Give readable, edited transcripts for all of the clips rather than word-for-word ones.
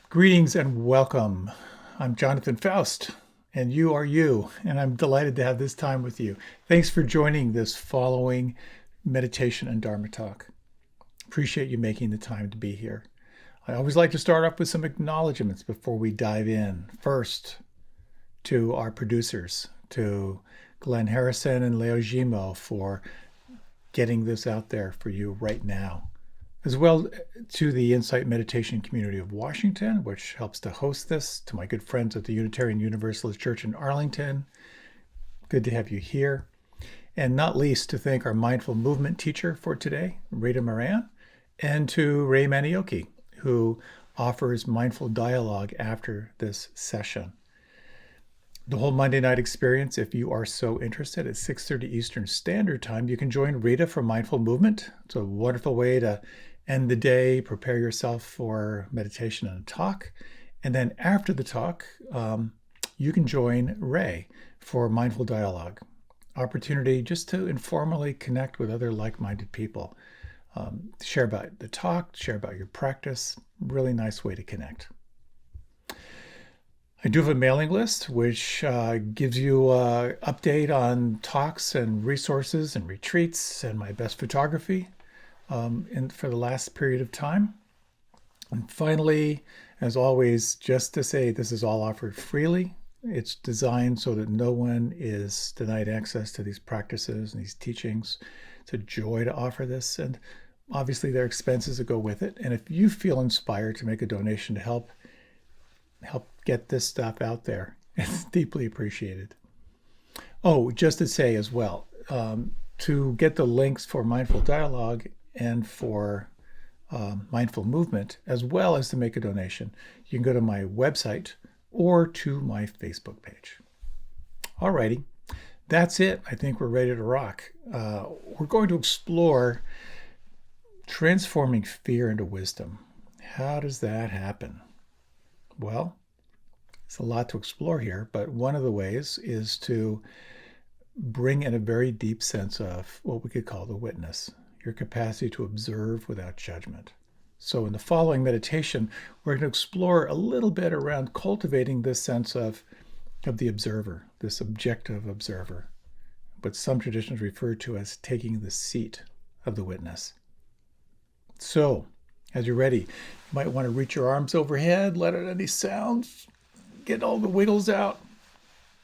Greetings and welcome. I'm Jonathan Foust, and you are you, and I'm delighted to have this time with you. Thanks for joining this following meditation and Dharma talk. Appreciate you making the time to be here. I always like to start off with some acknowledgments before we dive in. First, to our producers, to Glenn Harrison and Leo Gimo for getting this out there for you right now, as well to the Insight Meditation Community of Washington, which helps to host this, to my good friends at the Unitarian Universalist Church in Arlington. Good to have you here. And not least, to thank our mindful movement teacher for today, Rita Moran, and to Ray Manioki, who offers mindful dialogue after this session. The whole Monday night experience, if you are so interested, at 6:30 Eastern Standard Time, you can join Rita for Mindful Movement. It's a wonderful way to end the day, prepare yourself for meditation and a talk. And then after the talk, you can join Ray for Mindful Dialogue. Opportunity just to informally connect with other like-minded people. Share about the talk, share about your practice. Really nice way to connect. I do have a mailing list which gives you an update on talks and resources and retreats and my best photography for the last period of time. And finally, as always, just to say this is all offered freely. It's designed so that no one is denied access to these practices and these teachings. It's a joy to offer this, and obviously there are expenses that go with it. And if you feel inspired to make a donation to help get this stuff out there, it's deeply appreciated. Oh, just to say as well, to get the links for Mindful Dialogue and for Mindful Movement, as well as to make a donation, you can go to my website or to my Facebook page. Alrighty, that's it. I think we're ready to rock. We're going to explore transforming fear into wisdom. How does that happen? Well, it's a lot to explore here, but one of the ways is to bring in a very deep sense of what we could call the witness, your capacity to observe without judgment. So in the following meditation, we're going to explore a little bit around cultivating this sense of the observer, this objective observer, what some traditions refer to as taking the seat of the witness. So, as you're ready, you might want to reach your arms overhead, let out any sounds, get all the wiggles out.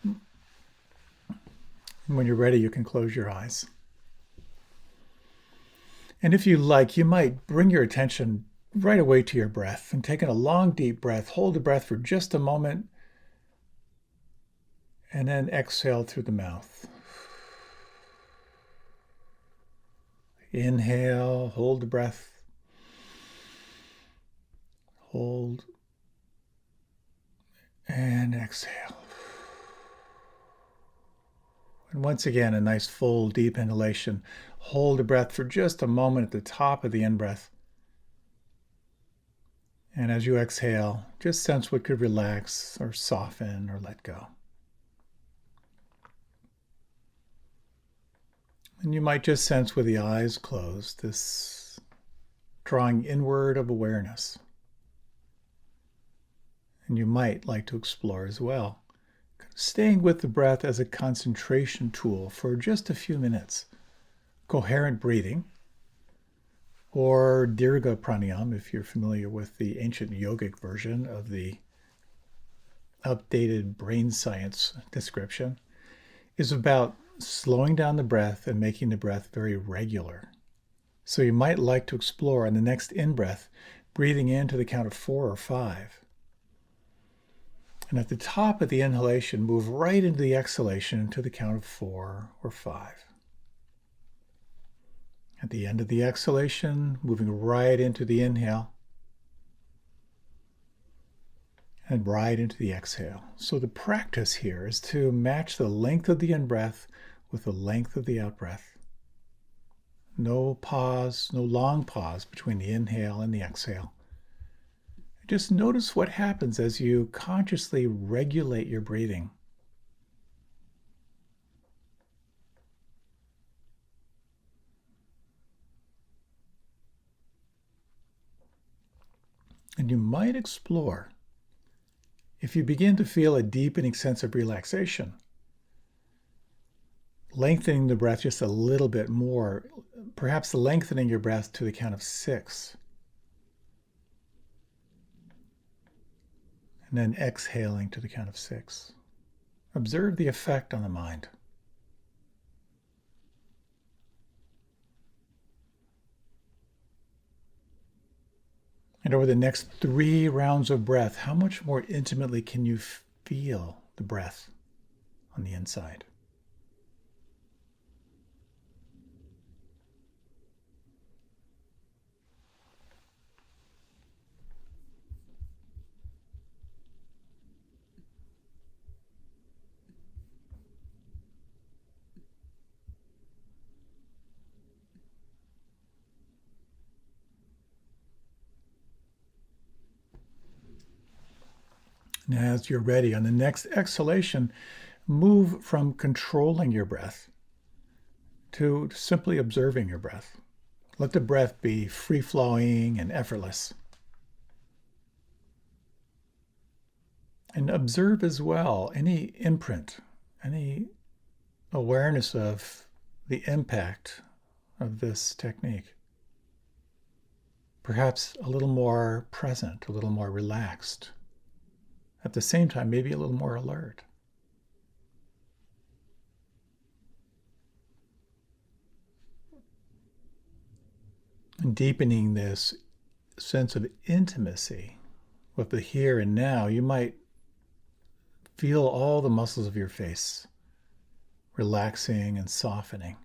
And when you're ready, you can close your eyes. And if you like, you might bring your attention right away to your breath and taking a long, deep breath. Hold the breath for just a moment and then exhale through the mouth. Inhale, hold the breath. Hold and exhale. And once again, a nice full deep inhalation. Hold the breath for just a moment at the top of the in-breath. And as you exhale, just sense what could relax or soften or let go. And you might just sense with the eyes closed this drawing inward of awareness. And you might like to explore as well, staying with the breath as a concentration tool for just a few minutes. Coherent breathing, or Dirga Pranayama, if you're familiar with the ancient yogic version of the updated brain science description, is about slowing down the breath and making the breath very regular. So you might like to explore on the next in-breath, breathing in to the count of 4 or 5. And at the top of the inhalation, move right into the exhalation to the count of 4 or 5. At the end of the exhalation, moving right into the inhale and right into the exhale. So the practice here is to match the length of the in-breath with the length of the out-breath. No pause, no long pause between the inhale and the exhale. Just notice what happens as you consciously regulate your breathing. And you might explore If you begin to feel a deepening sense of relaxation, lengthening the breath just a little bit more, perhaps lengthening your breath to the count of 6, and then exhaling to the count of 6. Observe the effect on the mind. And over the next 3 rounds of breath, how much more intimately can you feel the breath on the inside? And as you're ready, on the next exhalation, move from controlling your breath to simply observing your breath. Let the breath be free-flowing and effortless. And observe as well any imprint, any awareness of the impact of this technique. Perhaps a little more present, a little more relaxed. At the same time, maybe a little more alert. And deepening this sense of intimacy with the here and now, you might feel all the muscles of your face relaxing and softening.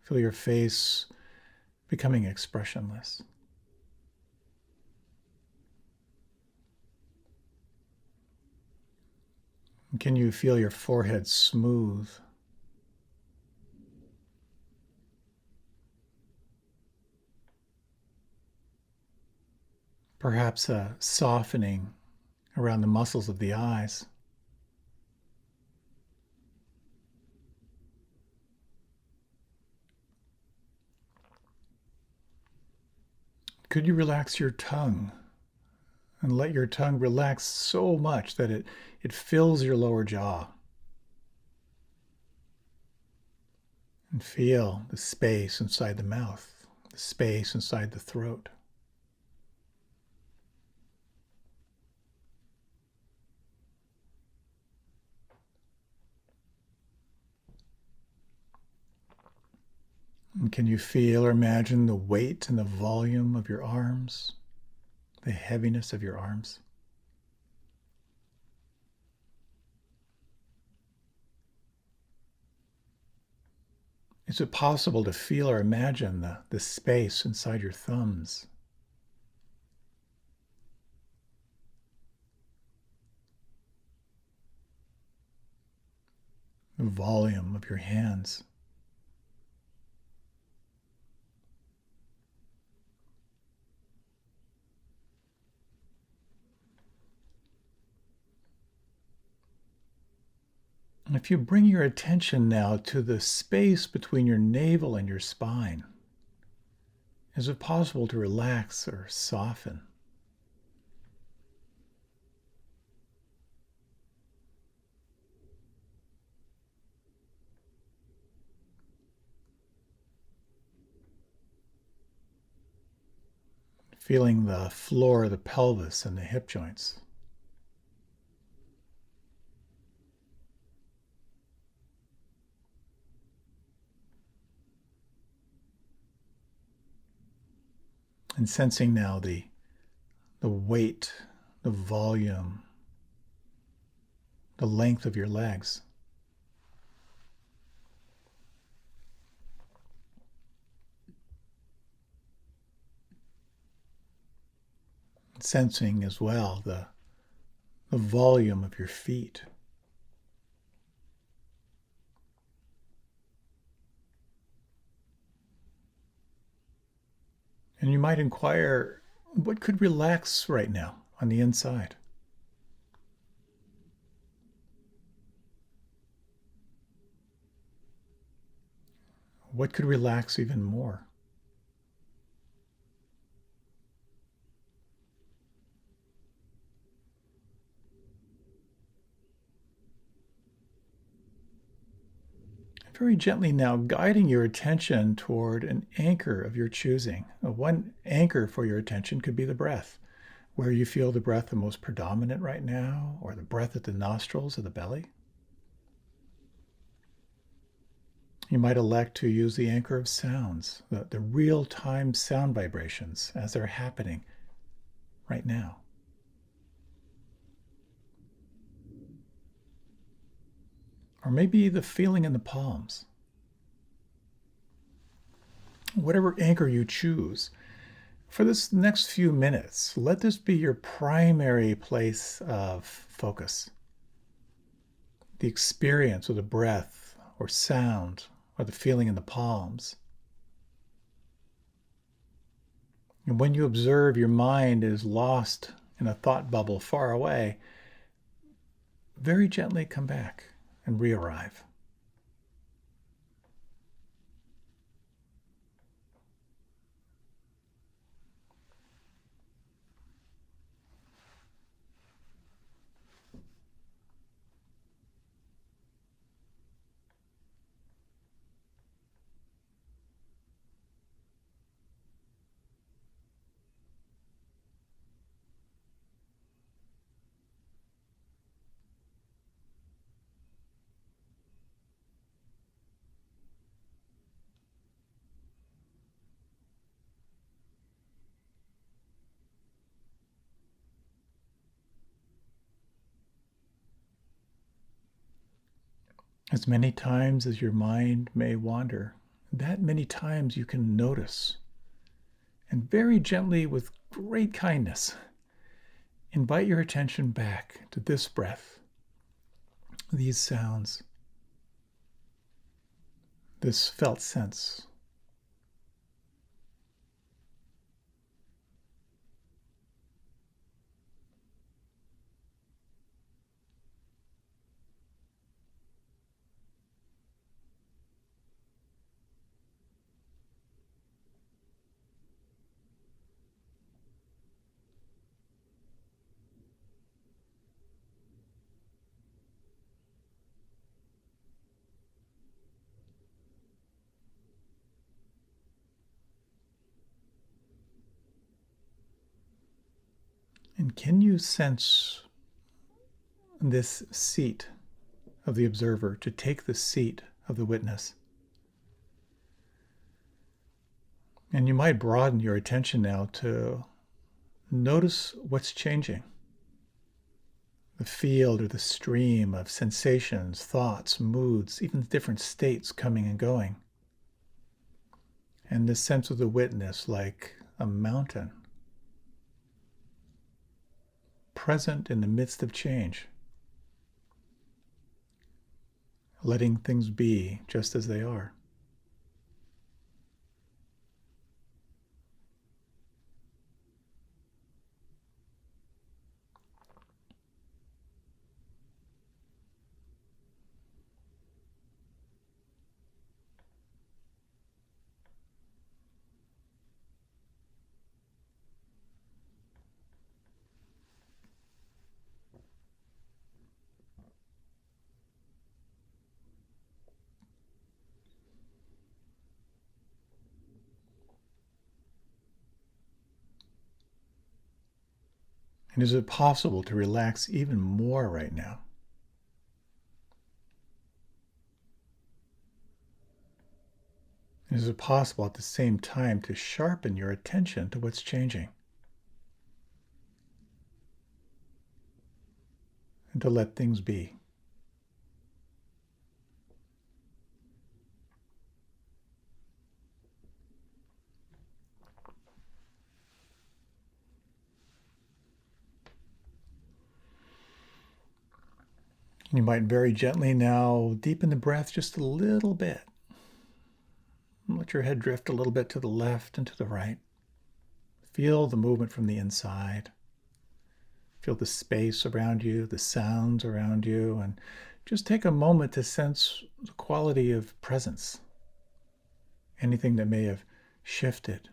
Feel your face becoming expressionless. Can you feel your forehead smooth? Perhaps a softening around the muscles of the eyes. Could you relax your tongue and let your tongue relax so much that it fills your lower jaw? And feel the space inside the mouth, the space inside the throat. And can you feel or imagine the weight and the volume of your arms, the heaviness of your arms? Is it possible to feel or imagine the space inside your thumbs? The volume of your hands? And if you bring your attention now to the space between your navel and your spine, is it possible to relax or soften? Feeling the floor of the pelvis and the hip joints. And sensing now the weight, the volume, the length of your legs. Sensing as well the volume of your feet. And you might inquire, what could relax right now on the inside? What could relax even more? very gently now guiding your attention toward an anchor of your choosing. One anchor for your attention could be the breath, where you feel the breath the most predominant right now, or the breath at the nostrils or the belly. You might elect to use the anchor of sounds, the real-time sound vibrations as they're happening right now. Or maybe the feeling in the palms. Whatever anchor you choose, for this next few minutes, let this be your primary place of focus. The experience of the breath or sound or the feeling in the palms. And when you observe your mind is lost in a thought bubble far away, very gently come back and re-arrive. As many times as your mind may wander, that many times you can notice. And very gently, with great kindness, invite your attention back to this breath, these sounds, this felt sense. And can you sense this seat of the observer to take the seat of the witness? And you might broaden your attention now to notice what's changing. The field or the stream of sensations, thoughts, moods, even different states coming and going. And the sense of the witness like a mountain, present in the midst of change, letting things be just as they are. And is it possible to relax even more right now? And is it possible at the same time to sharpen your attention to what's changing? And to let things be? You might very gently now deepen the breath just a little bit. Let your head drift a little bit to the left and to the right. Feel the movement from the inside. Feel the space around you, the sounds around you, and just take a moment to sense the quality of presence. Anything that may have shifted.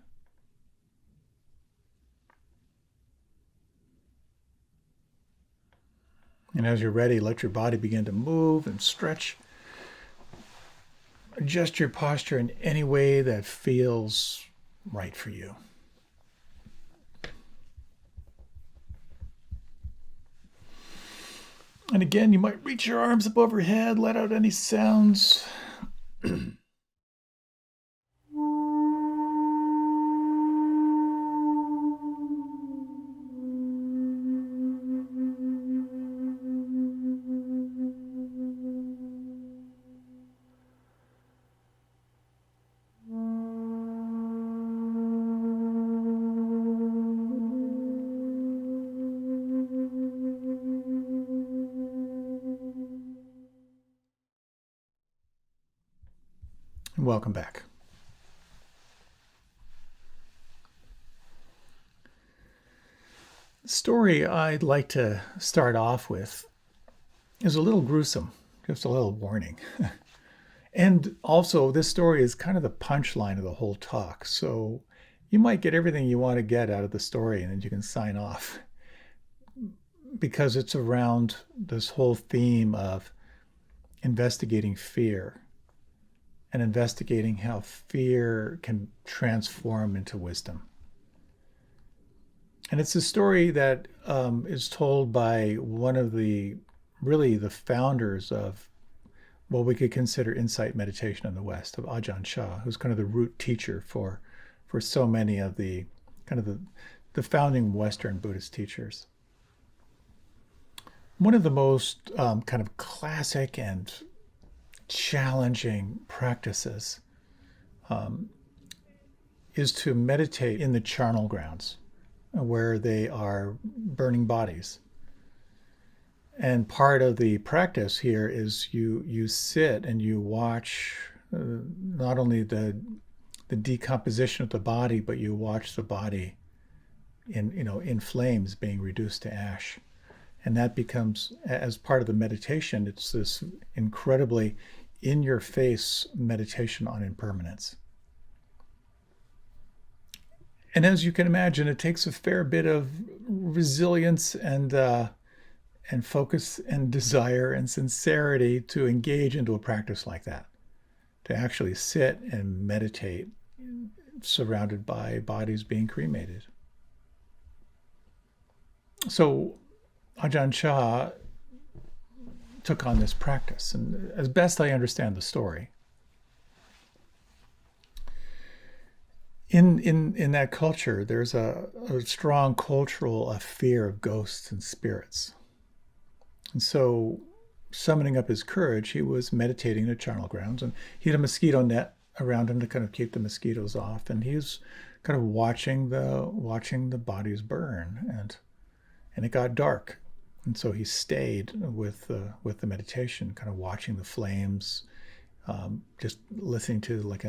And as you're ready, let your body begin to move and stretch. adjust your posture in any way that feels right for you. And again, you might reach your arms up overhead, let out any sounds. And welcome back. The story I'd like to start off with is a little gruesome, just a little warning. And also, this story is kind of the punchline of the whole talk. So you might get everything you want to get out of the story and then you can sign off, because it's around this whole theme of investigating fear and investigating how fear can transform into wisdom. And it's a story that is told by one of the founders of what we could consider insight meditation in the West, of Ajahn Chah, who's kind of the root teacher for so many of the kind of the founding Western Buddhist teachers. One of the most kind of classic and challenging practices is to meditate in the charnel grounds where they are burning bodies. And part of the practice here is you sit and you watch not only the decomposition of the body, but you watch the body in flames being reduced to ash. And that becomes, as part of the meditation, it's this incredibly in-your-face meditation on impermanence. And as you can imagine, it takes a fair bit of resilience and focus and desire and sincerity to engage into a practice like that, to actually sit and meditate surrounded by bodies being cremated. So Ajahn Chah took on this practice, and as best I understand the story, in that culture, there's a strong cultural fear of ghosts and spirits. And so, summoning up his courage, he was meditating in the charnel grounds, and he had a mosquito net around him to kind of keep the mosquitoes off, and he was kind of watching the bodies burn, and it got dark. And so he stayed with the meditation, kind of watching the flames, just listening to like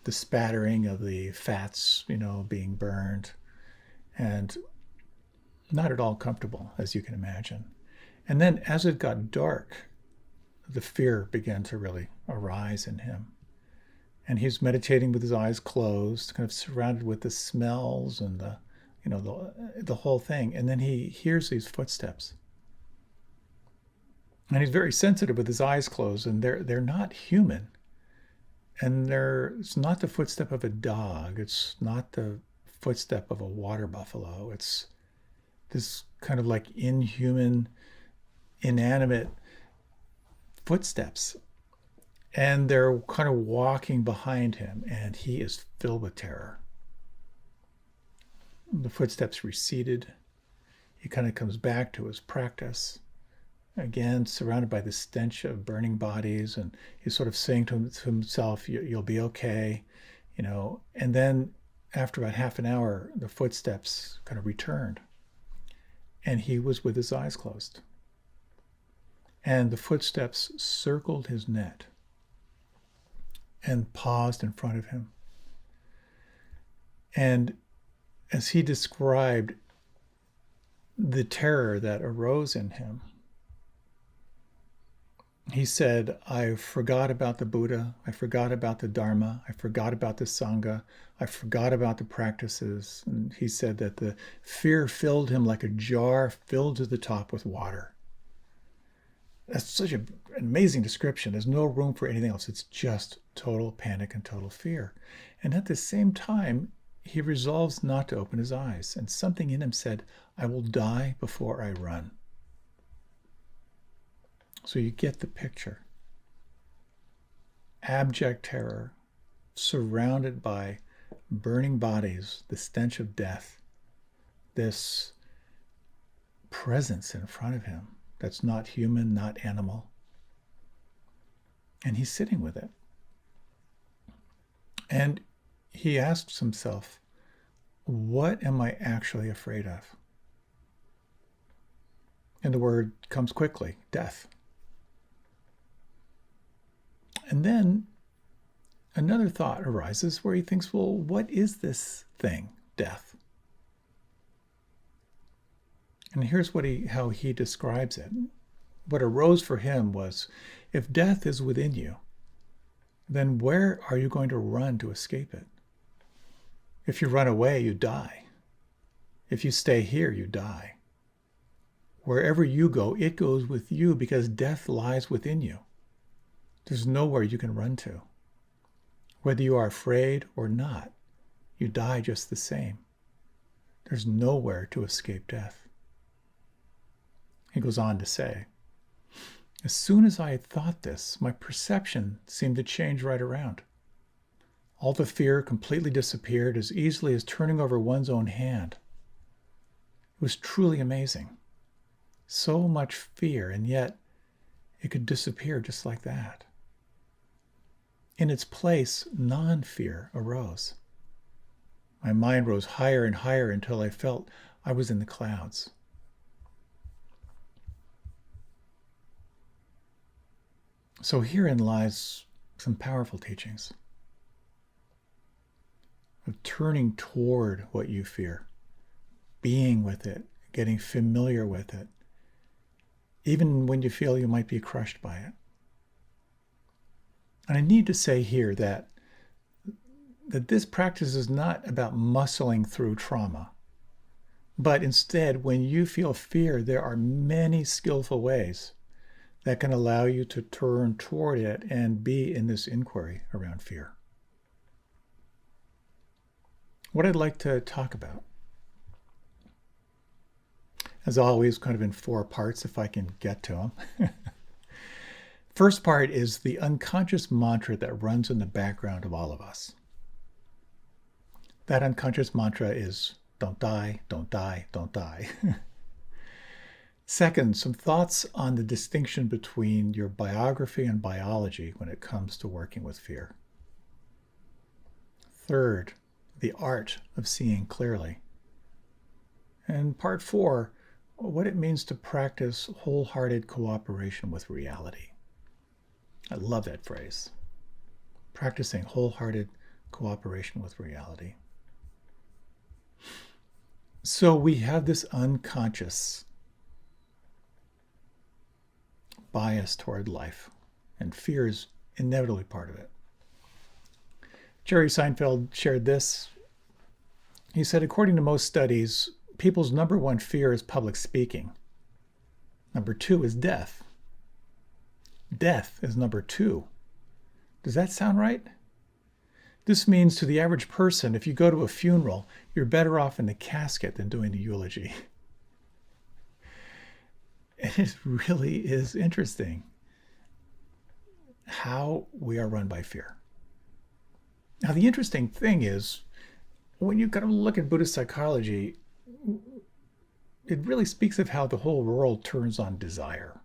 the spattering of the fats, being burned, and not at all comfortable, as you can imagine. And then as it got dark, the fear began to really arise in him. And he's meditating with his eyes closed, kind of surrounded with the smells and the whole thing. And then he hears these footsteps. And he's very sensitive with his eyes closed, and they're not human. And it's not the footstep of a dog. It's not the footstep of a water buffalo. It's this kind of like inhuman, inanimate footsteps. And they're kind of walking behind him, and he is filled with terror. The footsteps receded. He kind of comes back to his practice. Again, surrounded by the stench of burning bodies, and he's sort of saying to himself, "You'll be okay," And then, after about half an hour, the footsteps kind of returned, and he was with his eyes closed. And the footsteps circled his net and paused in front of him. And as he described the terror that arose in him, he said, "I forgot about the Buddha, I forgot about the Dharma, I forgot about the Sangha, I forgot about the practices." And he said that the fear filled him like a jar filled to the top with water. That's such a an amazing description. There's no room for anything else. It's just total panic and total fear. And at the same time, he resolves not to open his eyes. And something in him said, I will die before I run. So you get the picture. Abject terror, surrounded by burning bodies, the stench of death, this presence in front of him that's not human, not animal. And he's sitting with it. And he asks himself, what am I actually afraid of? And the word comes quickly, death. And then another thought arises where he thinks, well, what is this thing, death? And here's how he describes it. What arose for him was, if death is within you, then where are you going to run to escape it? If you run away, you die. If you stay here, you die. Wherever you go, it goes with you because death lies within you. There's nowhere you can run to. Whether you are afraid or not, you die just the same. There's nowhere to escape death. He goes on to say, as soon as I had thought this, my perception seemed to change right around. All the fear completely disappeared as easily as turning over one's own hand. It was truly amazing. So much fear, and yet it could disappear just like that. In its place, non-fear arose. My mind rose higher and higher until I felt I was in the clouds. So herein lies some powerful teachings of turning toward what you fear, being with it, getting familiar with it, even when you feel you might be crushed by it. And I need to say here that this practice is not about muscling through trauma, but instead, when you feel fear, there are many skillful ways that can allow you to turn toward it and be in this inquiry around fear. What I'd like to talk about, as always, kind of in 4 parts, if I can get to them. First part is the unconscious mantra that runs in the background of all of us. That unconscious mantra is, don't die, don't die, don't die. Second, some thoughts on the distinction between your biography and biology when it comes to working with fear. Third, the art of seeing clearly. And part 4, what it means to practice wholehearted cooperation with reality. I love that phrase. Practicing wholehearted cooperation with reality. So we have this unconscious bias toward life, and fear is inevitably part of it. Jerry Seinfeld shared this. He said, according to most studies, people's number 1 fear is public speaking. Number 2 is death. Death is number 2. Does that sound right? This means to the average person, if you go to a funeral, you're better off in the casket than doing the eulogy. And it really is interesting how we are run by fear. Now, the interesting thing is, when you kind of look at Buddhist psychology, it really speaks of how the whole world turns on desire.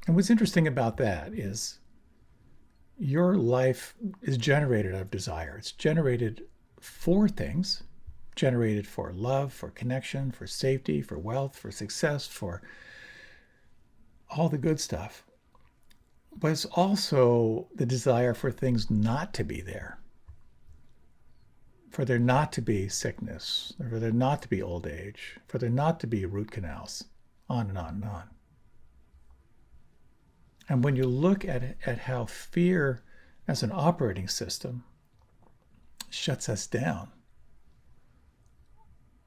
And what's interesting about that is your life is generated out of desire. It's generated for things, generated for love, for connection, for safety, for wealth, for success, for all the good stuff. But it's also the desire for things not to be there, for there not to be sickness, for there not to be old age, for there not to be root canals, on and on and on. And when you look at how fear as an operating system shuts us down,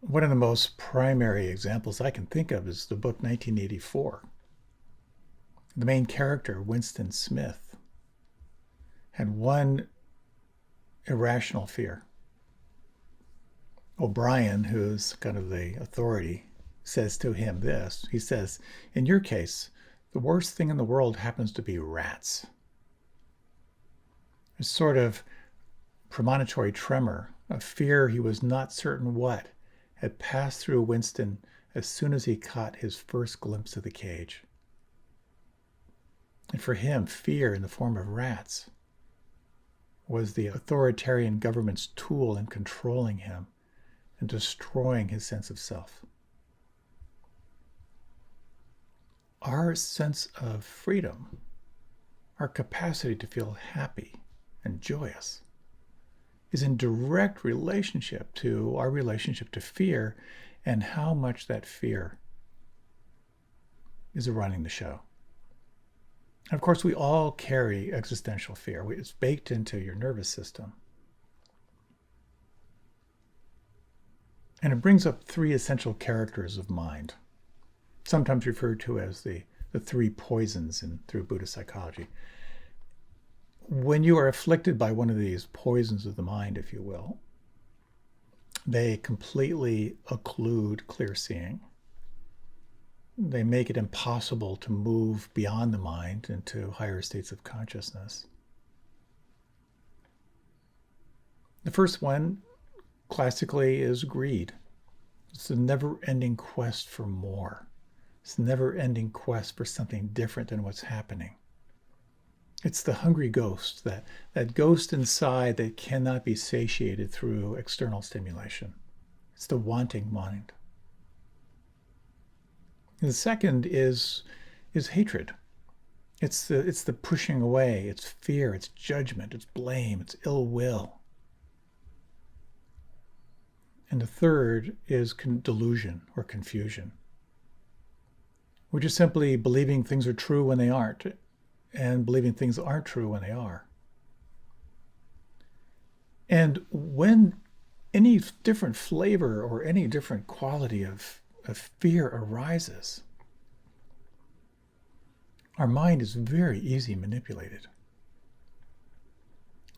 one of the most primary examples I can think of is the book 1984. The main character, Winston Smith, had one irrational fear. O'Brien, who's kind of the authority, says to him this. He says, in your case, the worst thing in the world happens to be rats. A sort of premonitory tremor, a fear he was not certain what, had passed through Winston as soon as he caught his first glimpse of the cage. And for him, fear in the form of rats was the authoritarian government's tool in controlling him and destroying his sense of self. Our sense of freedom, our capacity to feel happy and joyous, is in direct relationship to our relationship to fear and how much that fear is running the show. And of course, we all carry existential fear. It's baked into your nervous system. And it brings up three essential characters of mind, sometimes referred to as the three poisons through Buddhist psychology. When you are afflicted by one of these poisons of the mind, if you will, they completely occlude clear seeing. They make it impossible to move beyond the mind into higher states of consciousness. The first one, classically, is greed. It's a never-ending quest for more. It's a never-ending quest for something different than what's happening. It's the hungry ghost, that ghost inside that cannot be satiated through external stimulation. It's the wanting mind. And the second is hatred. It's the pushing away. It's fear. It's judgment. It's blame. It's ill will. And the third is delusion or confusion, which is simply believing things are true when they aren't, and believing things aren't true when they are. And when any different flavor or any different quality of fear arises, our mind is very easy manipulated.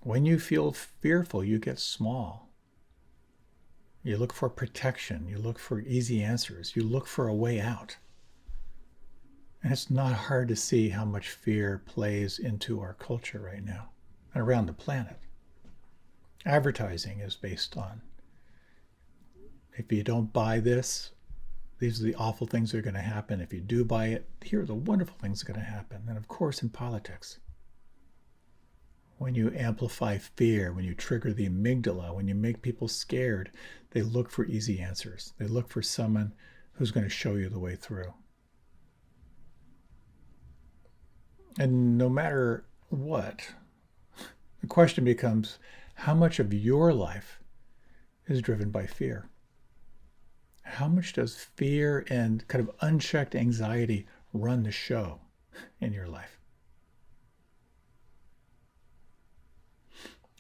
When you feel fearful, you get small. You look for protection. You look for easy answers. You look for a way out. And it's not hard to see how much fear plays into our culture right now and around the planet. Advertising is based on, if you don't buy this, these are the awful things that are going to happen. If you do buy it, here are the wonderful things that are going to happen. And of course, in politics, when you amplify fear, when you trigger the amygdala, when you make people scared, they look for easy answers. They look for someone who's going to show you the way through. And no matter what, the question becomes, how much of your life is driven by fear? How much does fear and kind of unchecked anxiety run the show in your life?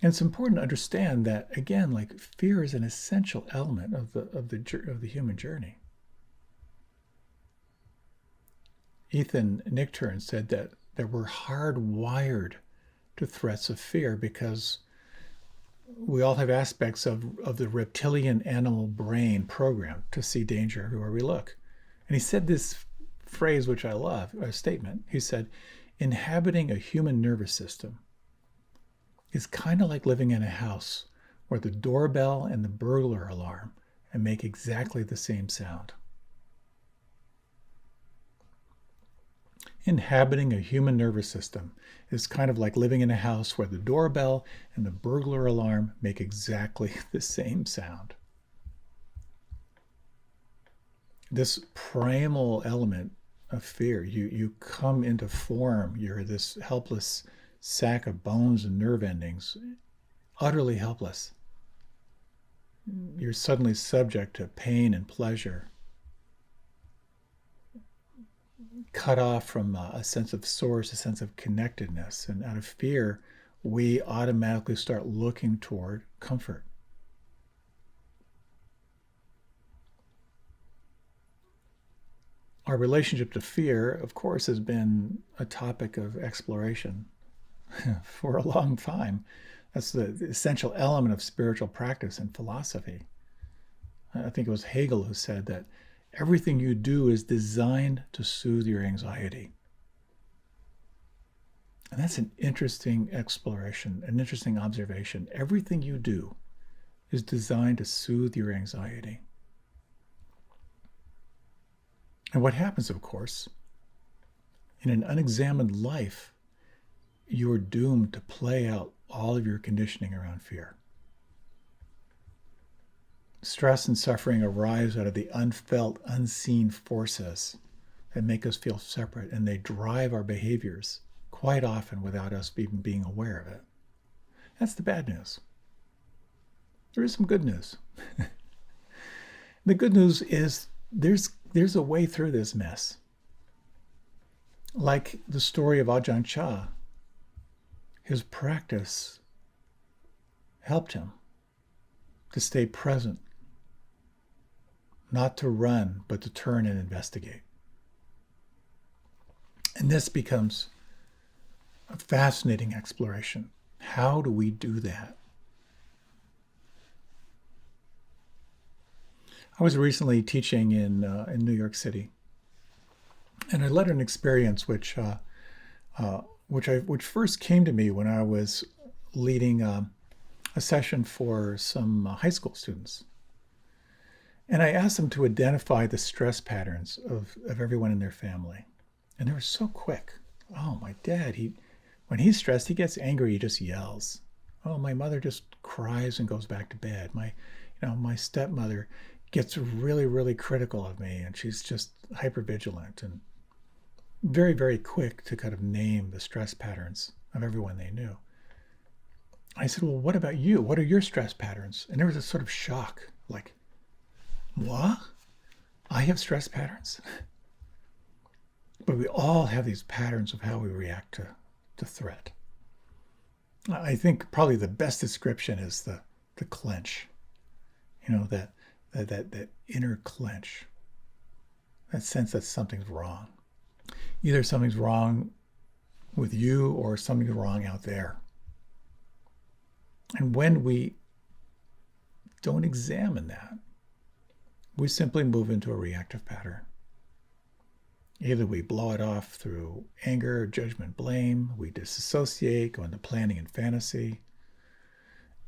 And it's important to understand that, again, like fear is an essential element of the human journey. Ethan Nichtern said that we're hardwired to threats of fear because we all have aspects of the reptilian animal brain programmed to see danger everywhere we look. And he said this phrase, which I love, a statement. He said, inhabiting a human nervous system is kind of like living in a house where the doorbell and the burglar alarm make exactly the same sound. Inhabiting a human nervous system is kind of like living in a house where the doorbell and the burglar alarm make exactly the same sound. This primal element of fear, you come into form, you're this helpless sack of bones and nerve endings, utterly helpless. You're suddenly subject to pain and pleasure, cut off from a sense of source, a sense of connectedness. And out of fear, we automatically start looking toward comfort. our relationship to fear, of course, has been a topic of exploration for a long time. That's the essential element of spiritual practice and philosophy. I think it was Hegel who said that everything you do is designed to soothe your anxiety. And that's an interesting exploration, an interesting observation. Everything you do is designed to soothe your anxiety. And what happens, of course, in an unexamined life, you are doomed to play out all of your conditioning around fear. Stress and suffering arise out of the unfelt, unseen forces that make us feel separate, and they drive our behaviors quite often without us even being aware of it. That's the bad news. There is some good news. The good news is there's a way through this mess. Like the story of Ajahn Chah, his practice helped him to stay present, not to run, but to turn and investigate. And this becomes a fascinating exploration. How do we do that? I was recently teaching in New York City, and I led an experience which first came to me when I was leading a session for some high school students. And I asked them to identify the stress patterns of everyone in their family. And they were so quick. Oh, my dad, when he's stressed, he gets angry, he just yells. Oh, my mother just cries and goes back to bed. My stepmother gets really, really critical of me, and she's just hypervigilant and very, very quick to kind of name the stress patterns of everyone they knew. I said, well, what about you? What are your stress patterns? And there was a sort of shock, like, what? I have stress patterns? But we all have these patterns of how we react to threat. I think probably the best description is the clench. That inner clench. That sense that something's wrong. Either something's wrong with you or something's wrong out there. And when we don't examine that, we simply move into a reactive pattern. Either we blow it off through anger, judgment, blame, we disassociate, go into planning and fantasy.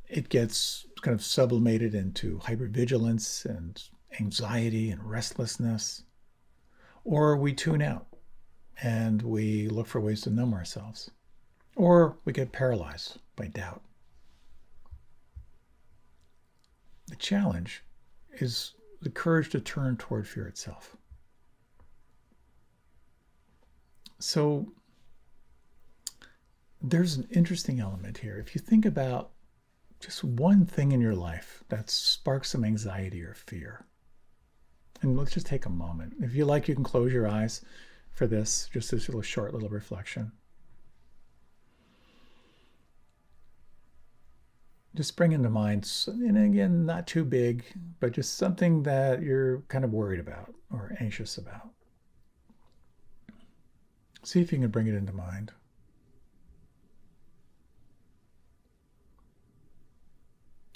It gets kind of sublimated into hypervigilance and anxiety and restlessness. Or we tune out and we look for ways to numb ourselves. Or we get paralyzed by doubt. The challenge is the courage to turn toward fear itself. So there's an interesting element here. If you think about just one thing in your life that sparks some anxiety or fear, and let's just take a moment. If you like, you can close your eyes for this, just this little short little reflection. Just bring into mind, and again, not too big, but just something that you're kind of worried about or anxious about. See if you can bring it into mind.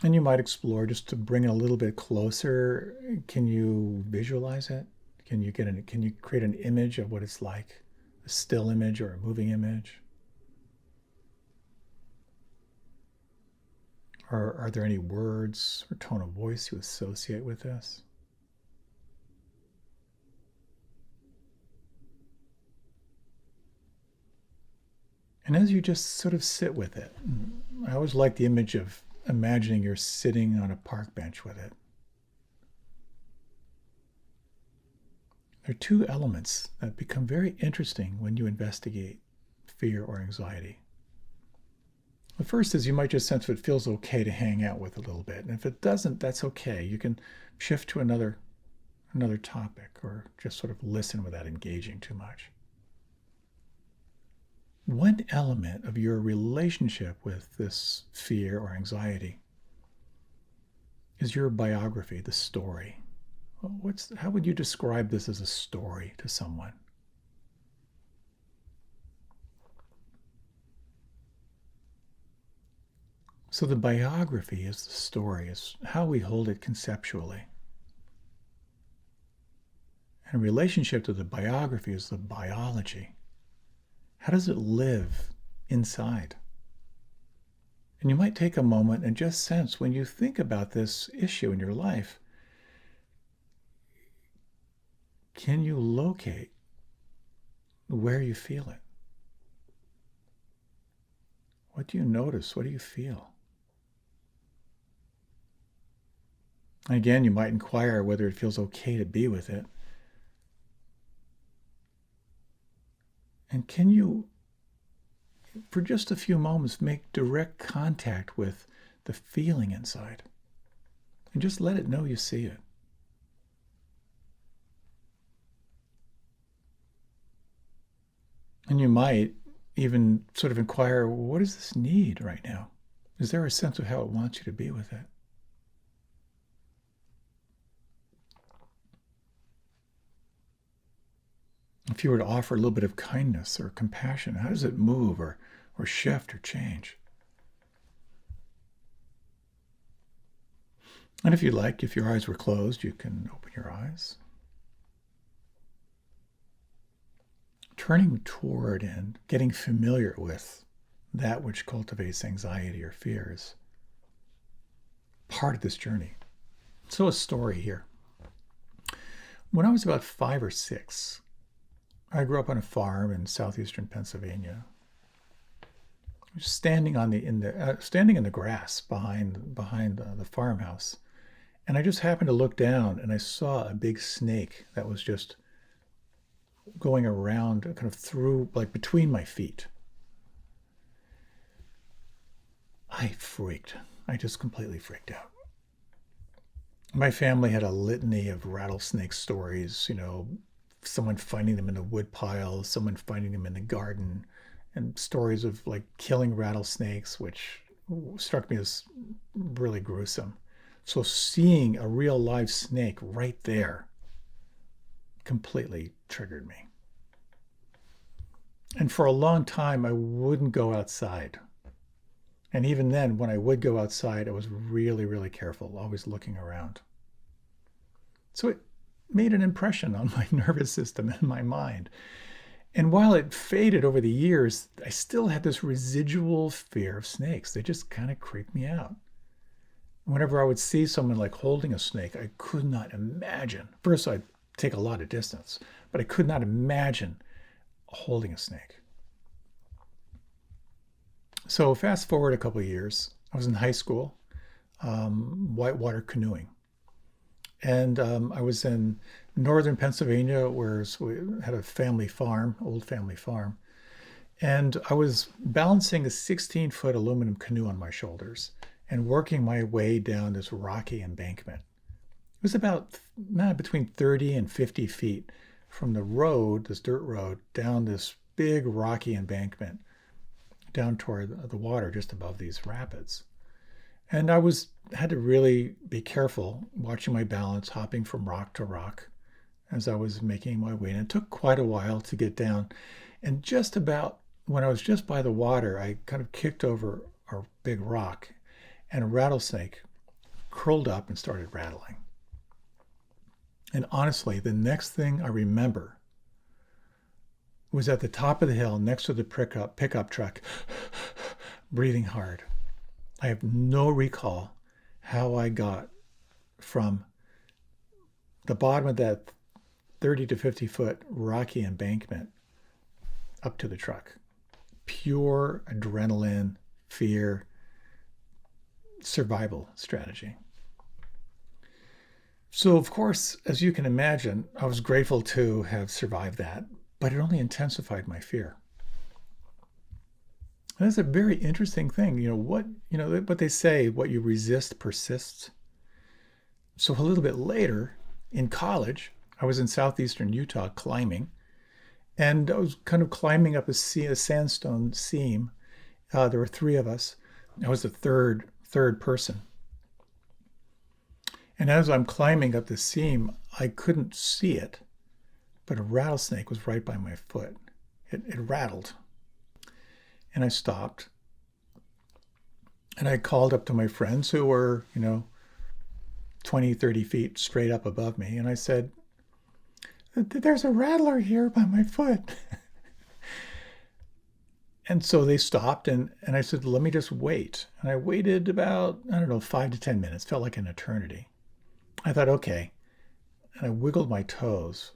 And you might explore just to bring it a little bit closer. Can you visualize it? Can you create an image of what it's like? A still image or a moving image? Or are there any words or tone of voice you associate with this? And as you just sort of sit with it, I always like the image of imagining you're sitting on a park bench with it. There are two elements that become very interesting when you investigate fear or anxiety. The first is you might just sense if it feels okay to hang out with a little bit. And if it doesn't, that's okay. You can shift to another topic or just sort of listen without engaging too much. One element of your relationship with this fear or anxiety is your biography, the story. How would you describe this as a story to someone? So the biography is the story, is how we hold it conceptually. And relationship to the biography is the biology. How does it live inside? And you might take a moment and just sense when you think about this issue in your life, can you locate where you feel it? What do you notice? What do you feel? Again, you might inquire whether it feels okay to be with it. And can you, for just a few moments, make direct contact with the feeling inside? And just let it know you see it. And you might even sort of inquire, what does this need right now? Is there a sense of how it wants you to be with it? If you were to offer a little bit of kindness or compassion, how does it move or shift or change? And if you'd like, if your eyes were closed, you can open your eyes. Turning toward and getting familiar with that which cultivates anxiety or fears, part of this journey. So a story here. When I was about 5 or 6, I grew up on a farm in southeastern Pennsylvania. Standing standing in the grass behind the farmhouse, and I just happened to look down, and I saw a big snake that was just going around, kind of through, like between my feet. I freaked. I just completely freaked out. My family had a litany of rattlesnake stories, someone finding them in the wood pile, someone finding them in the garden, and stories of like killing rattlesnakes, which struck me as really gruesome. So seeing a real live snake right there completely triggered me. And for a long time, I wouldn't go outside. And even then, when I would go outside, I was really, really careful, always looking around. So it made an impression on my nervous system and my mind. And while it faded over the years, I still had this residual fear of snakes. They just kind of creeped me out. Whenever I would see someone like holding a snake, I could not imagine. First, I'd take a lot of distance, but I could not imagine holding a snake. So fast forward a couple of years, I was in high school, whitewater canoeing. And I was in northern Pennsylvania, where we had a family farm, old family farm. And I was balancing a 16-foot aluminum canoe on my shoulders and working my way down this rocky embankment. It was about between 30 and 50 feet from the road, this dirt road, down this big rocky embankment, down toward the water just above these rapids. And I had to really be careful watching my balance, hopping from rock to rock as I was making my way. And it took quite a while to get down. And just about when I was just by the water, I kind of kicked over a big rock, and a rattlesnake curled up and started rattling. And honestly, the next thing I remember was at the top of the hill next to the pickup truck, breathing hard. I have no recall how I got from the bottom of that 30 to 50 foot rocky embankment up to the truck. Pure adrenaline, fear, survival strategy. So, of course, as you can imagine, I was grateful to have survived that, but it only intensified my fear. And that's a very interesting thing. What they say, what you resist persists. So a little bit later in college, I was in southeastern Utah climbing, and I was kind of climbing up a sandstone seam. There were 3 of us. I was the third person. And as I'm climbing up the seam, I couldn't see it, but a rattlesnake was right by my foot. It rattled. And I stopped. And I called up to my friends who were, 20, 30 feet straight up above me. And I said, there's a rattler here by my foot. And so they stopped, and I said, let me just wait. And I waited about, 5 to 10 minutes. Felt like an eternity. I thought, okay. And I wiggled my toes.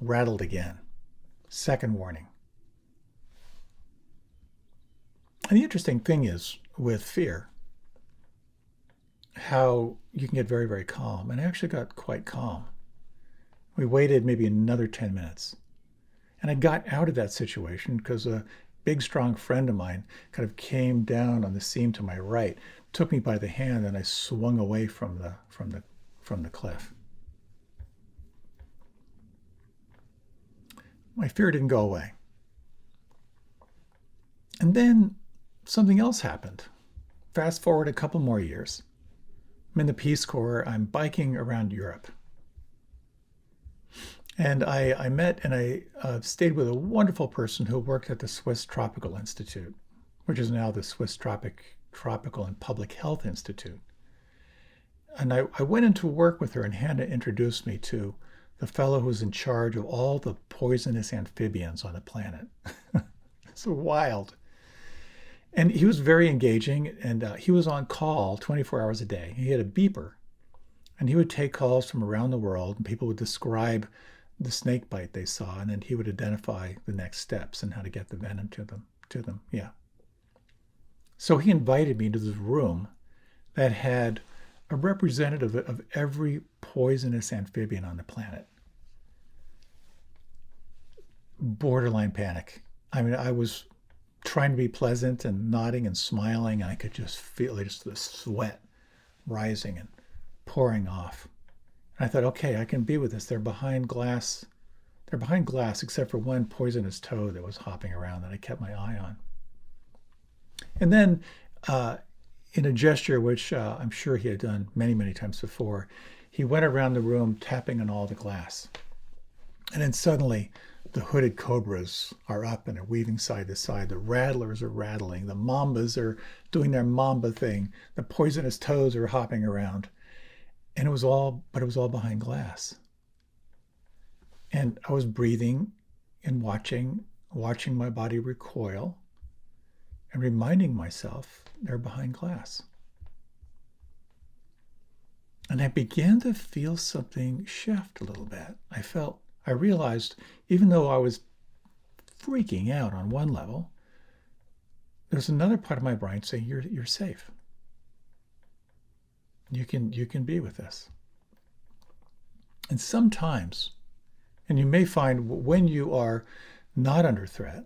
Rattled again. Second warning. And the interesting thing is with fear, how you can get very, very calm. And I actually got quite calm. We waited maybe another 10 minutes. And I got out of that situation because a big, strong friend of mine kind of came down on the seam to my right, took me by the hand, and I swung away from the cliff. My fear didn't go away. And then something else happened. Fast forward a couple more years. I'm in the Peace Corps. I'm biking around Europe. And I met and I stayed with a wonderful person who worked at the Swiss Tropical Institute, which is now the Swiss Tropical and Public Health Institute. And I went into work with her, and Hannah introduced me to the fellow who's in charge of all the poisonous amphibians on the planet. It's wild. And he was very engaging, and he was on call 24 hours a day. He had a beeper, and he would take calls from around the world, and people would describe the snake bite they saw, and then he would identify the next steps and how to get the venom to them. Yeah. So he invited me to this room that had a representative of every poisonous amphibian on the planet. Borderline panic. I mean, I was trying to be pleasant and nodding and smiling, and I could just feel just the sweat rising and pouring off. And I thought, okay, I can be with this. They're behind glass. They're behind glass, except for one poisonous toad that was hopping around that I kept my eye on. And then, in a gesture which I'm sure he had done many, many times before, he went around the room tapping on all the glass. And then suddenly, the hooded cobras are up and are weaving side to side. The rattlers are rattling. The mambas are doing their mamba thing. The poisonous toads are hopping around. And it was all behind glass. And I was breathing and watching my body recoil and reminding myself they're behind glass. And I began to feel something shift a little bit. I realized, even though I was freaking out on one level, there's another part of my brain saying, you're safe. You can be with this. And sometimes, and you may find when you are not under threat,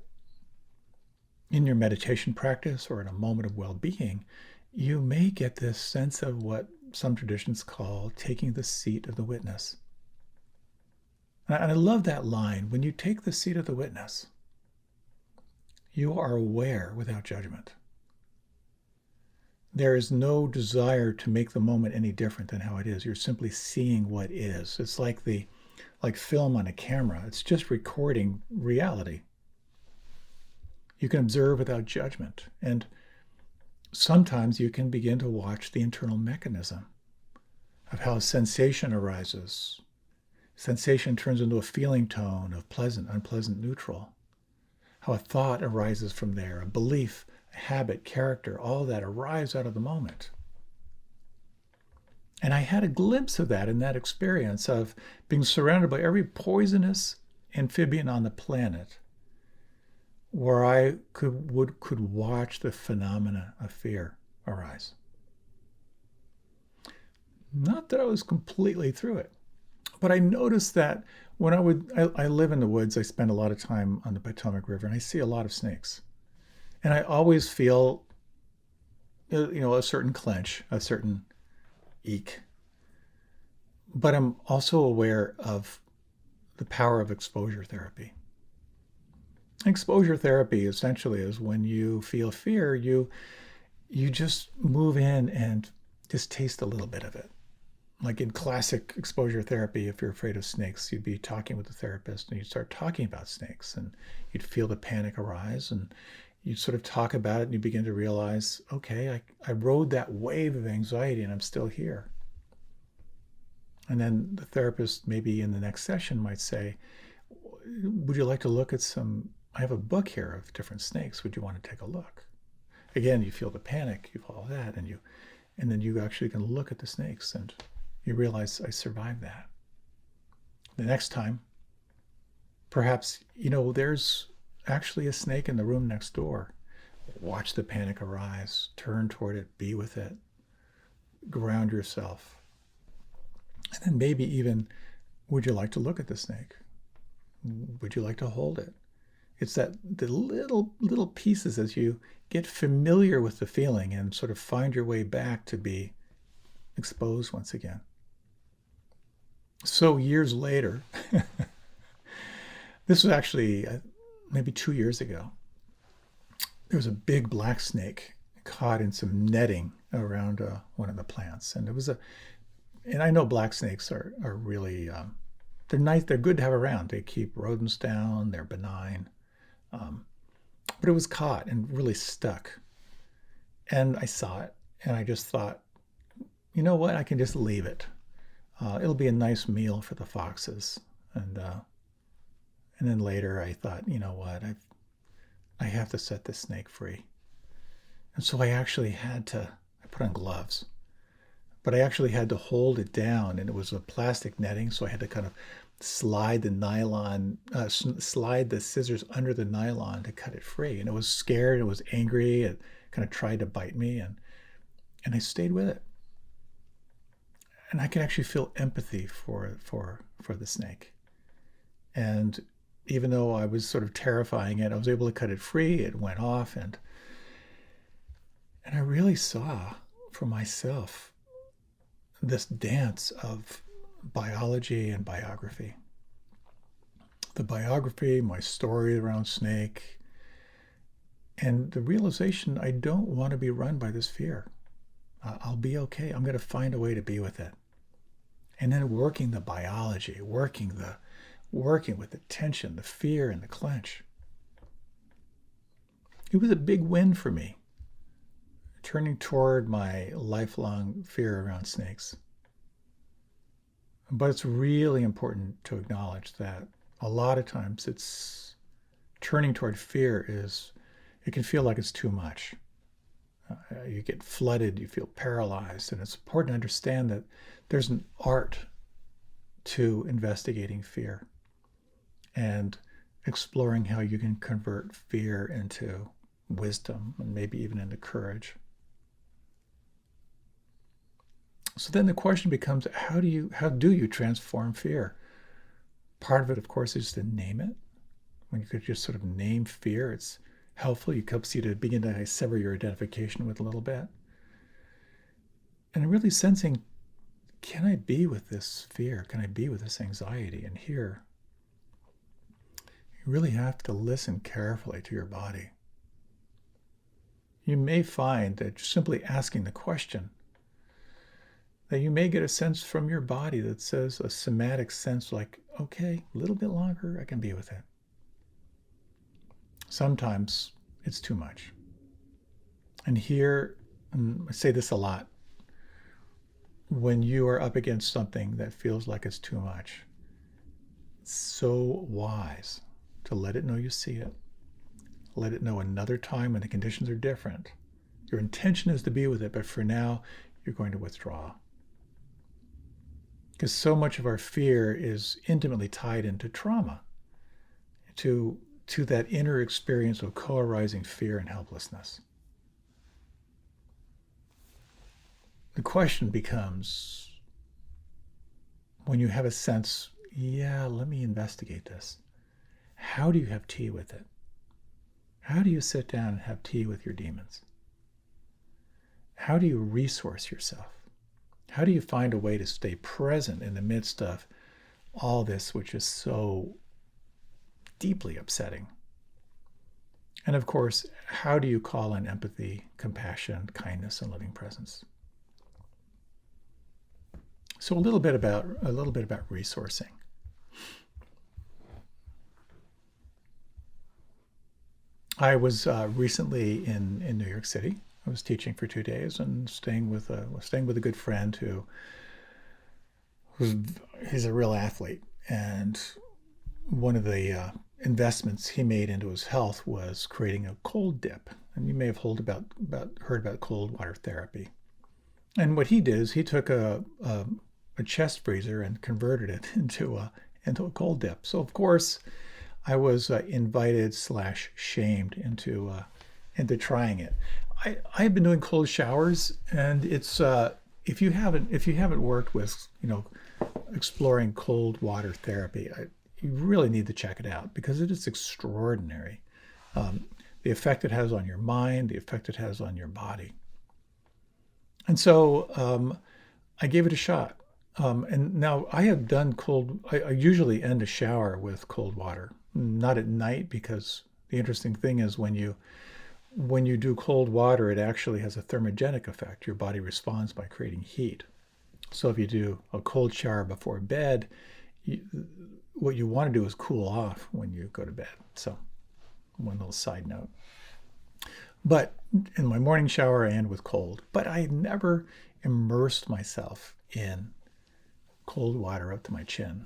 in your meditation practice or in a moment of well-being, you may get this sense of what some traditions call taking the seat of the witness. And I love that line. When you take the seat of the witness, you are aware without judgment. There is no desire to make the moment any different than how it is. You're simply seeing what is. It's like film on a camera. It's just recording reality. You can observe without judgment. And sometimes you can begin to watch the internal mechanism of how sensation arises. Sensation turns into a feeling tone of pleasant, unpleasant, neutral. How a thought arises from there, a belief, a habit, character, all that arrives out of the moment. And I had a glimpse of that in that experience of being surrounded by every poisonous amphibian on the planet, where I could watch the phenomena of fear arise. Not that I was completely through it, but I noticed that when I live in the woods, I spend a lot of time on the Potomac River, and I see a lot of snakes. And I always feel, a certain clench, a certain eek. But I'm also aware of the power of exposure therapy. Exposure therapy essentially is when you feel fear, you just move in and just taste a little bit of it. Like in classic exposure therapy, if you're afraid of snakes, you'd be talking with the therapist and you'd start talking about snakes and you'd feel the panic arise and you'd sort of talk about it and you begin to realize, okay, I rode that wave of anxiety and I'm still here. And then the therapist, maybe in the next session, might say, would you like to look at I have a book here of different snakes. Would you want to take a look? Again, you feel the panic, you follow that, and then you actually can look at the snakes and you realize I survived that. The next time, perhaps, there's actually a snake in the room next door. Watch the panic arise, turn toward it, be with it, ground yourself. And then maybe even, would you like to look at the snake? Would you like to hold it? It's the little pieces as you get familiar with the feeling and sort of find your way back to be exposed once again. So years later, this was actually maybe 2 years ago, there was a big black snake caught in some netting around one of the plants. And and I know black snakes are really, they're nice, they're good to have around. They keep rodents down, they're benign. But it was caught and really stuck. And I saw it and I just thought, you know what, I can just leave it. It'll be a nice meal for the foxes. And then later I thought, you know what, I have to set this snake free. And so I put on gloves, but I actually had to hold it down, and it was a plastic netting, so I had to kind of slide the scissors under the nylon to cut it free. And it was scared, it was angry, it kind of tried to bite me, and I stayed with it. And I could actually feel empathy for the snake. And even though I was sort of terrifying it, I was able to cut it free. It went off, and I really saw for myself this dance of biology and biography. The biography, my story around snake, and the realization I don't want to be run by this fear. I'll be okay. I'm going to find a way to be with it. And then working the biology, working with the tension, the fear, and the clench. It was a big win for me, turning toward my lifelong fear around snakes. But it's really important to acknowledge that a lot of times it's turning toward fear it can feel like it's too much. You get flooded, you feel paralyzed, and it's important to understand that there's an art to investigating fear and exploring how you can convert fear into wisdom and maybe even into courage. So then the question becomes, how do you transform fear? Part of it, of course, is to name it. When you could just sort of name fear, it's helpful. It helps you to begin to sever your identification with a little bit. And really sensing, can I be with this fear? Can I be with this anxiety? And here, you really have to listen carefully to your body. You may find that simply asking the question, that you may get a sense from your body that says, a somatic sense like, okay, a little bit longer, I can be with it. Sometimes it's too much. And here, and I say this a lot, when you are up against something that feels like it's too much, it's so wise to let it know you see it. Let it know another time when the conditions are different. Your intention is to be with it, but for now, you're going to withdraw. Because so much of our fear is intimately tied into trauma, to that inner experience of co-arising fear and helplessness. The question becomes, when you have a sense, yeah, let me investigate this, how do you have tea with it? How do you sit down and have tea with your demons? How do you resource yourself? How do you find a way to stay present in the midst of all this, which is so deeply upsetting? And of course, how do you call in empathy, compassion, kindness, and loving presence? So a little bit about resourcing. I was recently in New York City. I was teaching for 2 days and staying with a good friend who's he's a real athlete, and one of the investments he made into his health was creating a cold dip. And you may have heard about cold water therapy. And what he did is he took a chest freezer and converted it into a cold dip. So of course I was invited slash shamed into trying it. I've been doing cold showers, and it's if you haven't worked with exploring cold water therapy, you really need to check it out because it is extraordinary. The effect it has on your mind, the effect it has on your body. And so I gave it a shot. And now I have done I usually end a shower with cold water, not at night, because the interesting thing is when you do cold water, it actually has a thermogenic effect. Your body responds by creating heat. So if you do a cold shower before bed, you, what you want to do is cool off when you go to bed. So one little side note. But in my morning shower, I end with cold. But I never immersed myself in cold water up to my chin.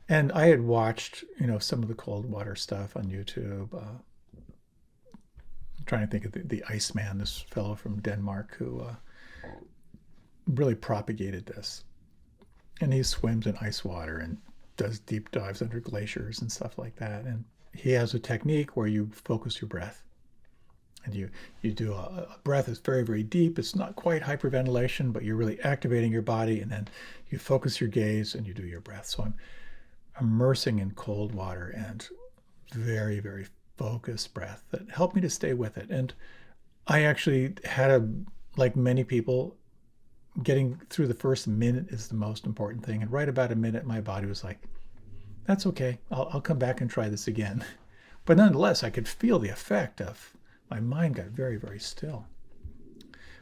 And I had watched, some of the cold water stuff on YouTube. I'm trying to think of the Iceman, this fellow from Denmark who really propagated this. And he swims in ice water and does deep dives under glaciers and stuff like that. And he has a technique where you focus your breath. And you do a breath that's very, very deep. It's not quite hyperventilation, but you're really activating your body. And then you focus your gaze and you do your breath. So I'm immersing in cold water and very, very focused breath that helped me to stay with it. And I actually like many people, getting through the first minute is the most important thing. And right about a minute, my body was like, that's okay. I'll come back and try this again. But nonetheless, I could feel the effect of my mind got very, very still.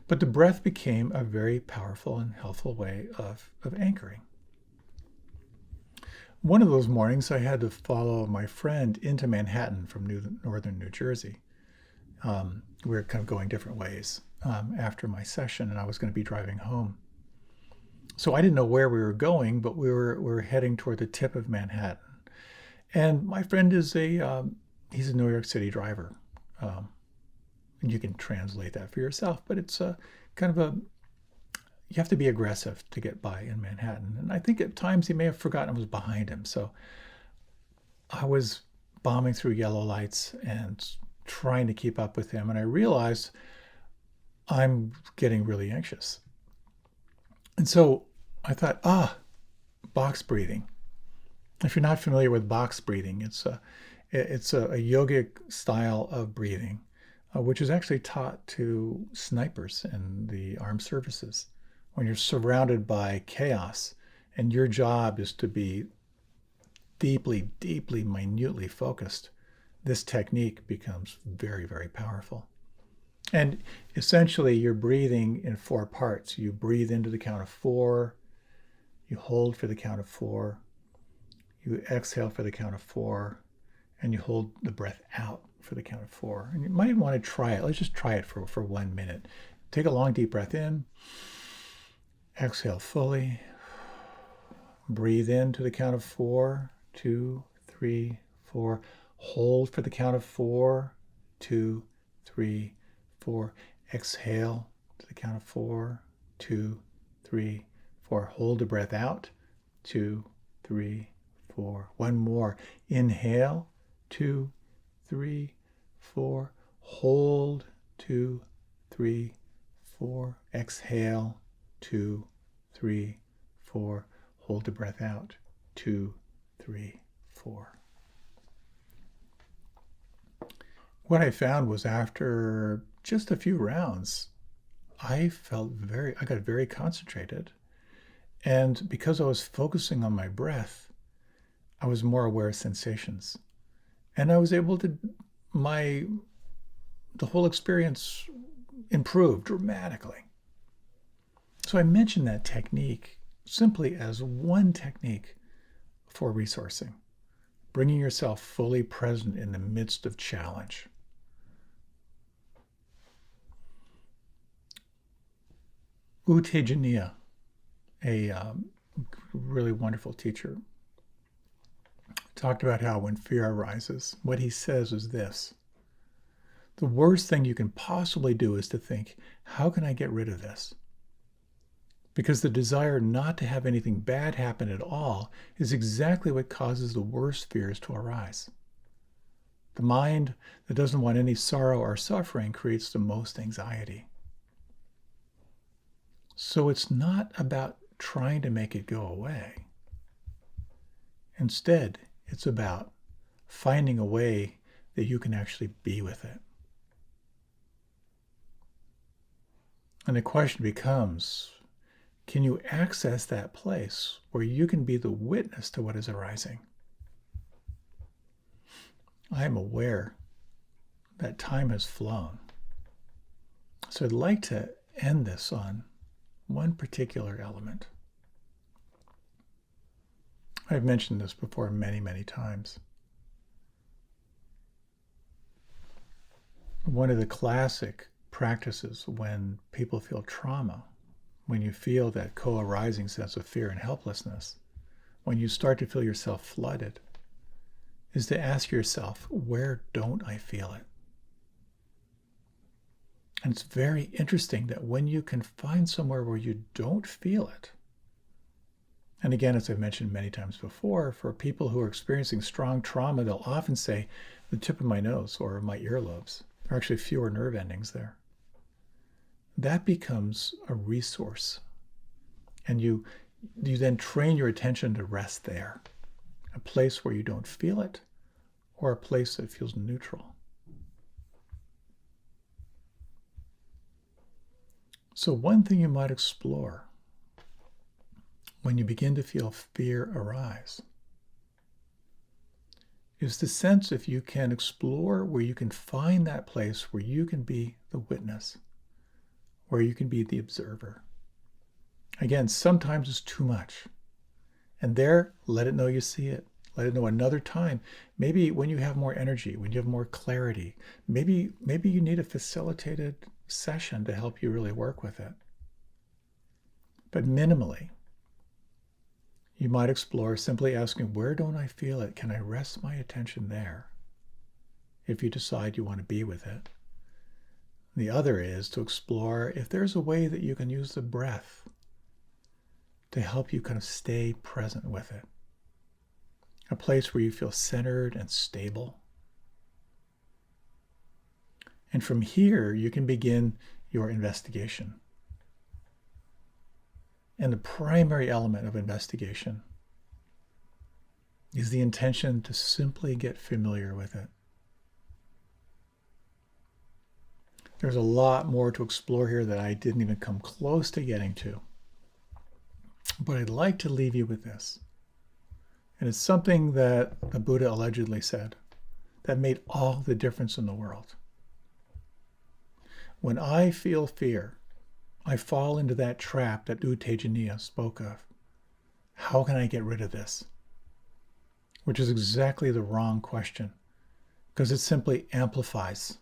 But the breath became a very powerful and helpful way of anchoring. One of those mornings, I had to follow my friend into Manhattan from northern New Jersey. We were kind of going different ways after my session, and I was going to be driving home. So I didn't know where we were going, but we were heading toward the tip of Manhattan. And my friend he's a New York City driver. And you can translate that for yourself, but it's you have to be aggressive to get by in Manhattan. And I think at times he may have forgotten I was behind him. So I was bombing through yellow lights and trying to keep up with him. And I realized I'm getting really anxious. And so I thought, box breathing. If you're not familiar with box breathing, it's a yogic style of breathing, which is actually taught to snipers in the armed services. When you're surrounded by chaos and your job is to be deeply, deeply, minutely focused, this technique becomes very, very powerful. And essentially, you're breathing in 4 parts. You breathe into the count of 4, you hold for the count of 4, you exhale for the count of 4, and you hold the breath out for the count of 4. And you might want to try it. Let's just try it for 1 minute. Take a long, deep breath in. Exhale fully. Breathe in to the count of 4, 2, 3, 4. Hold for the count of 4, 2, 3, 4. Exhale to the count of 4, 2, 3, 4. Hold the breath out. 2, 3, 4. One more. Inhale. 2, 3, 4. Hold. 2, 3, 4. Exhale. 2, 3, 4. Hold the breath out. 2, 3, 4. What I found was after just a few rounds, I got very concentrated. And because I was focusing on my breath, I was more aware of sensations. And I was able to, the whole experience improved dramatically. So I mentioned that technique simply as one technique for resourcing, bringing yourself fully present in the midst of challenge. U Tejaniya, a really wonderful teacher, talked about how when fear arises, what he says is this: the worst thing you can possibly do is to think, how can I get rid of this? Because the desire not to have anything bad happen at all is exactly what causes the worst fears to arise. The mind that doesn't want any sorrow or suffering creates the most anxiety. So it's not about trying to make it go away. Instead, it's about finding a way that you can actually be with it. And the question becomes, can you access that place where you can be the witness to what is arising? I am aware that time has flown. So I'd like to end this on one particular element. I've mentioned this before many, many times. One of the classic practices when people feel trauma, when you feel that co-arising sense of fear and helplessness, when you start to feel yourself flooded, is to ask yourself, where don't I feel it? And it's very interesting that when you can find somewhere where you don't feel it, and again, as I've mentioned many times before, for people who are experiencing strong trauma, they'll often say, the tip of my nose or my earlobes. There are actually fewer nerve endings there. That becomes a resource. And you then train your attention to rest there, a place where you don't feel it, or a place that feels neutral. So one thing you might explore when you begin to feel fear arise is the sense if you can explore where you can find that place where you can be the witness, where you can be the observer. Again, sometimes it's too much. And there, let it know you see it. Let it know another time. Maybe when you have more energy, when you have more clarity, maybe you need a facilitated session to help you really work with it. But minimally, you might explore simply asking, where don't I feel it? Can I rest my attention there? If you decide you want to be with it. The other is to explore if there's a way that you can use the breath to help you kind of stay present with it. A place where you feel centered and stable. And from here, you can begin your investigation. And the primary element of investigation is the intention to simply get familiar with it. There's a lot more to explore here that I didn't even come close to getting to. But I'd like to leave you with this. And it's something that the Buddha allegedly said that made all the difference in the world. When I feel fear, I fall into that trap that U Tejaniya spoke of. How can I get rid of this? Which is exactly the wrong question, because it simply amplifies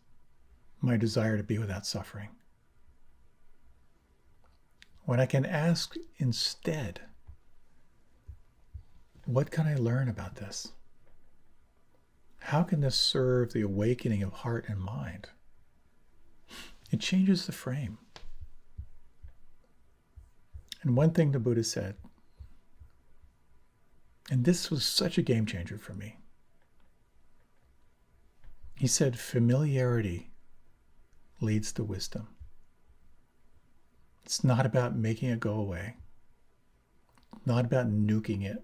my desire to be without suffering. When I can ask instead, what can I learn about this? How can this serve the awakening of heart and mind? It changes the frame. And one thing the Buddha said, and this was such a game changer for me. He said, familiarity leads to wisdom. It's not about making it go away. Not about nuking it.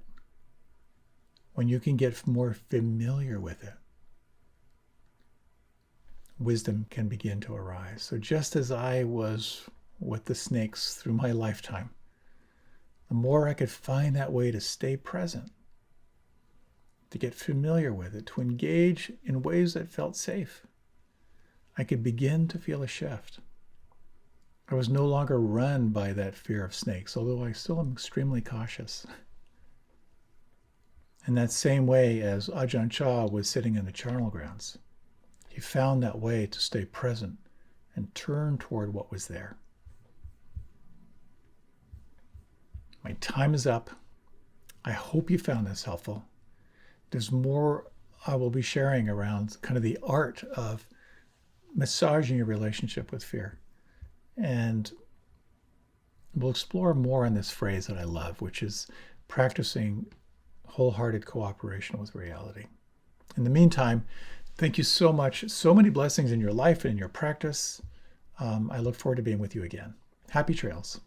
When you can get more familiar with it, wisdom can begin to arise. So just as I was with the snakes through my lifetime, the more I could find that way to stay present, to get familiar with it, to engage in ways that felt safe, I could begin to feel a shift. I was no longer run by that fear of snakes, although I still am extremely cautious. In that same way as Ajahn Chah was sitting in the charnel grounds, he found that way to stay present and turn toward what was there. My time is up. I hope you found this helpful. There's more I will be sharing around kind of the art of massaging your relationship with fear. And we'll explore more on this phrase that I love, which is practicing wholehearted cooperation with reality. In the meantime, thank you so much. So many blessings in your life and in your practice. I look forward to being with you again. Happy trails.